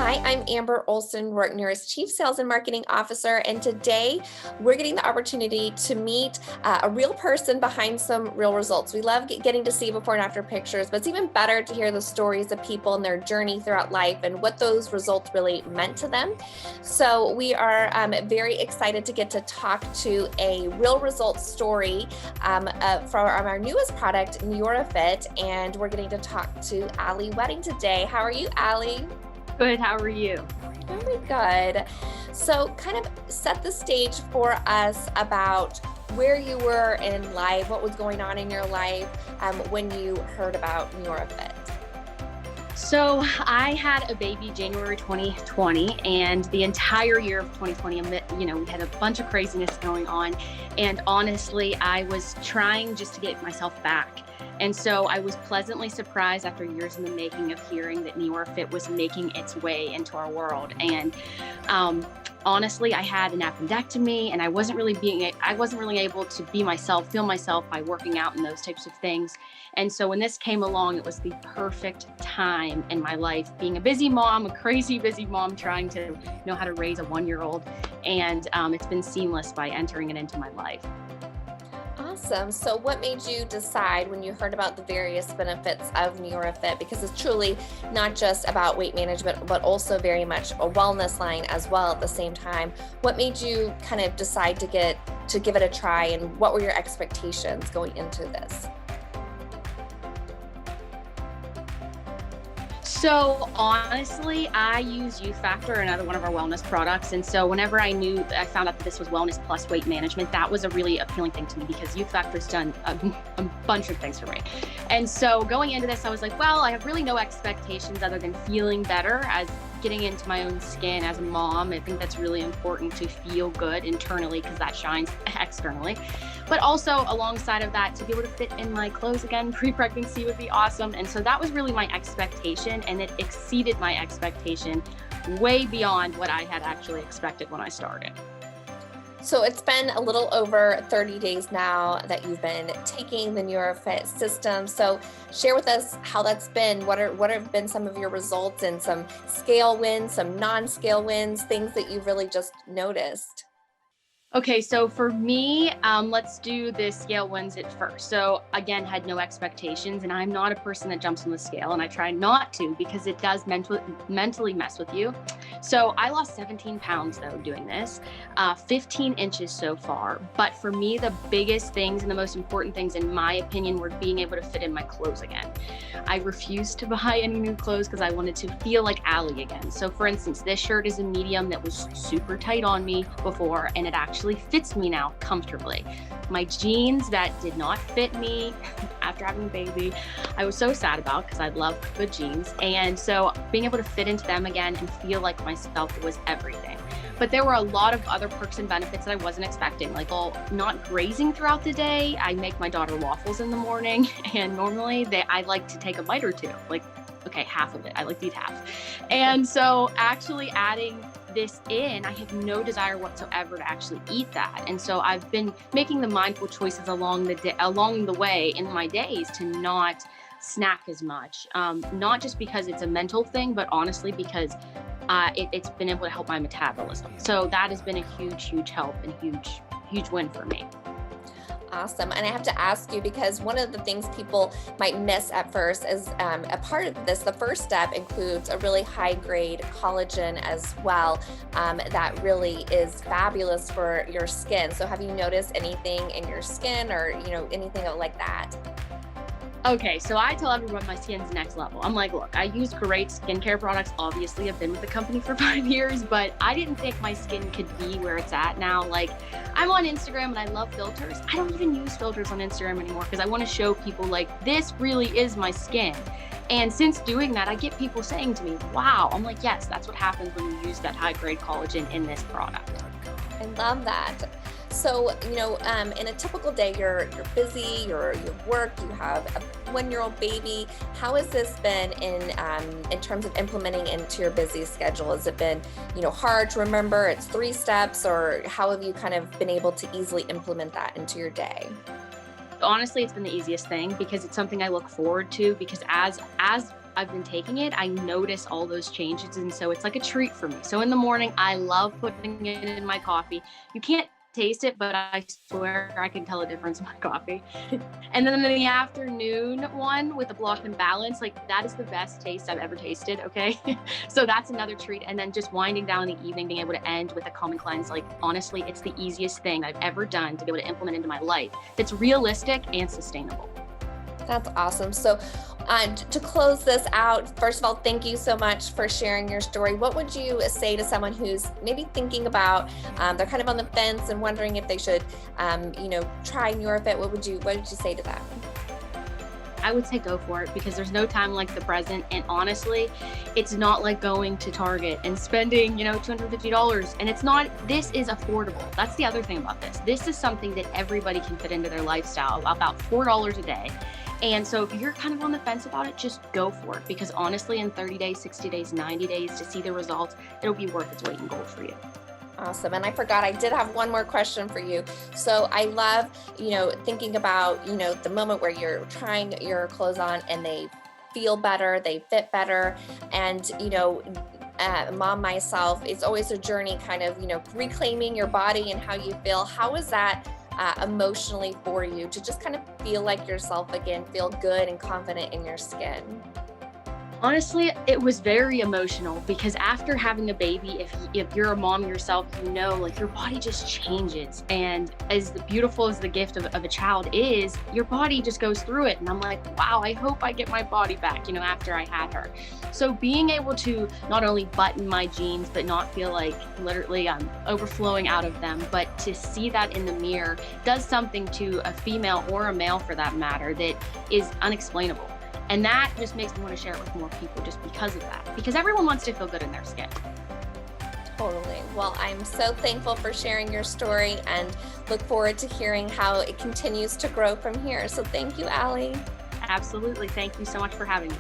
Hi, I'm Amber Olson, Neora's Chief Sales and Marketing Officer, and today we're getting the opportunity to meet a real person behind some real results. We love getting to see before and after pictures, but it's even better to hear the stories of people and their journey throughout life and what those results really meant to them. So we are very excited to get to talk to a real results story from our newest product, NeoraFit, and we're getting to talk to Allie Wedding today. How are you, Allie? Good. How are you? Very good. So kind of set the stage for us about where you were in life, what was going on in your life when you heard about NeoraFit. So I had a baby January 2020, and the entire year of 2020, we had a bunch of craziness going on. And honestly, I was trying just to get myself back. And so I was pleasantly surprised after years in the making of hearing that NeoraFit was making its way into our world. And honestly, I had an appendectomy, and I wasn't really able to be myself, feel myself by working out and those types of things. And so when this came along, it was the perfect time in my life, being a busy mom, a crazy busy mom, trying to know how to raise a 1-year-old. And it's been seamless by entering it into my life. Awesome. So what made you decide when you heard about the various benefits of NeoraFit? Because it's truly not just about weight management, but also very much a wellness line as well at the same time. What made you kind of decide to give it a try, and what were your expectations going into this? So honestly, I use Youth Factor, another one of our wellness products. And so whenever I found out that this was wellness plus weight management, that was a really appealing thing to me because Youth Factor's done a bunch of things for me. And so going into this, I was like, well, I have really no expectations other than feeling better as getting into my own skin as a mom. I think that's really important to feel good internally because that shines externally. But also alongside of that, to be able to fit in my clothes again pre-pregnancy would be awesome. And so that was really my expectation, and it exceeded my expectation way beyond what I had actually expected when I started. So it's been a little over 30 days now that you've been taking the NeoraFit system. So share with us how that's been. What have been some of your results, and some scale wins, some non-scale wins, things that you've really just noticed? Okay, so for me, let's do the scale wins at first. So again, had no expectations, and I'm not a person that jumps on the scale, and I try not to because it does mentally mess with you. So I lost 17 pounds though doing this, 15 inches so far. But for me, the biggest things and the most important things in my opinion were being able to fit in my clothes again. I refused to buy any new clothes because I wanted to feel like Allie again. So for instance, this shirt is a medium that was super tight on me before, and it actually fits me now comfortably. My jeans that did not fit me after having a baby, I was so sad about because I love good jeans. And so being able to fit into them again and feel like myself was everything. But there were a lot of other perks and benefits that I wasn't expecting, like not grazing throughout the day. I make my daughter waffles in the morning, and normally I like to take a bite or two, okay, half of it. I like to eat half. And so actually adding this in, I have no desire whatsoever to actually eat that. And so I've been making the mindful choices along the way in my days to not snack as much. Not just because it's a mental thing, but honestly because it's been able to help my metabolism. So that has been a huge help and huge win for me. Awesome. And I have to ask you, because one of the things people might miss at first is a part of this, the first step includes a really high grade collagen as well. That really is fabulous for your skin. So have you noticed anything in your skin or, anything like that? Okay, so I tell everyone my skin's next level. I'm like, look, I use great skincare products. Obviously, I've been with the company for 5 years, but I didn't think my skin could be where it's at now. Like, I'm on Instagram and I love filters. I don't even use filters on Instagram anymore because I want to show people like, this really is my skin. And since doing that, I get people saying to me, wow. I'm like, yes, that's what happens when you use that high grade collagen in this product. I love that. So, in a typical day, you're busy, you work, you have a 1-year-old baby. How has this been in terms of implementing into your busy schedule? Has it been, hard to remember? It's 3 steps, or how have you kind of been able to easily implement that into your day? Honestly, it's been the easiest thing because it's something I look forward to, because as I've been taking it, I notice all those changes. And so it's like a treat for me. So in the morning, I love putting it in my coffee. You can't taste it, but I swear I can tell a difference in my coffee. And then in the afternoon one with the block and balance, like that is the best taste I've ever tasted. Okay. So that's another treat. And then just winding down in the evening, being able to end with a common cleanse. Like honestly, it's the easiest thing I've ever done to be able to implement into my life. That's realistic and sustainable. That's awesome. So to close this out, first of all, thank you so much for sharing your story. What would you say to someone who's maybe thinking about, they're kind of on the fence and wondering if they should, try NeoraFit? What would you say to them? I would say go for it, because there's no time like the present. And honestly, it's not like going to Target and spending, $250. And this is affordable. That's the other thing about this. This is something that everybody can fit into their lifestyle, about $4 a day. And so if you're kind of on the fence about it, just go for it, because honestly, in 30 days, 60 days, 90 days to see the results, it'll be worth its weight in gold for you. Awesome. And I forgot, I did have one more question for you. So I love, thinking about, the moment where you're trying your clothes on and they feel better, they fit better. And, mom, myself, it's always a journey kind of, reclaiming your body and how you feel. How is that emotionally for you to just kind of feel like yourself again, feel good and confident in your skin? Honestly, it was very emotional, because after having a baby, if you're a mom yourself, like your body just changes. And as beautiful as the gift of a child is, your body just goes through it. And I'm like, wow, I hope I get my body back, after I had her. So being able to not only button my jeans, but not feel like literally I'm overflowing out of them, but to see that in the mirror does something to a female, or a male for that matter, that is unexplainable. And that just makes me want to share it with more people, just because of that. Because everyone wants to feel good in their skin. Totally. Well, I'm so thankful for sharing your story and look forward to hearing how it continues to grow from here. So thank you, Allie. Absolutely. Thank you so much for having me.